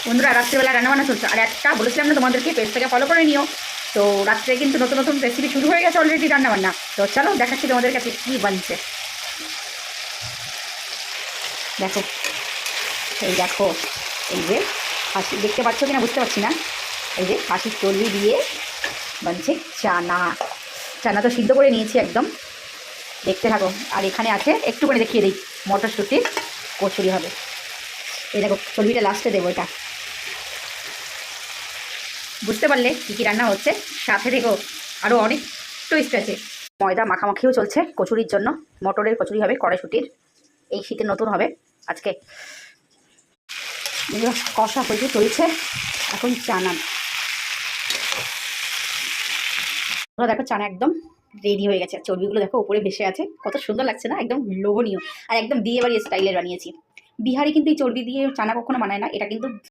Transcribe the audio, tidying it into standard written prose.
বন্ধুরা রাত্রিবেলা রান্নাবান্না চলছে, আর একটা বলেছিলাম না তোমাদেরকে পেজটাকে ফলো করে নিও। তো রাত্রে কিন্তু নতুন নতুন রেসিপি শুরু হয়ে গেছে অলরেডি রান্নাবান্না। তো চলো দেখাচ্ছি তোমাদের কাছে কী বানছে। দেখো, এই দেখো, এই যে হাসি দেখতে পাচ্ছ কিনা বুঝতে পারছি না, এই যে হাসির চর্বি দিয়ে বানছে চানা। চানা তো সিদ্ধ করে নিয়েছি একদম, দেখতে থাকো। আর এখানে আছে একটু করে দেখিয়ে দিই, মটরশুঁটির কচুরি হবে। এই দেখো চর্বিটা লাস্টে দেবো, এটা বুঝতে পারলে কী কী রান্না হচ্ছে। সাথে দেখো আরও অনেক টুইস্ট আছে। ময়দা মাখামাখিও চলছে কচুরির জন্য। মটরের কচুরি হবে, কড়াইশুঁটির, এই শীতে নতুন হবে আজকে। কষা হয়ে চলছে, এখন চানা। দেখো চানা একদম রেডি হয়ে গেছে। চর্বিগুলো দেখো উপরে ভেসে আছে, কত সুন্দর লাগছে না, একদম লোভনীয়। আর একদম বিয়ে বাড়ি স্টাইলের বানিয়েছি। বিহারি কিন্তু এই চর্বি দিয়ে চানা কখনো বানায় না, এটা কিন্তু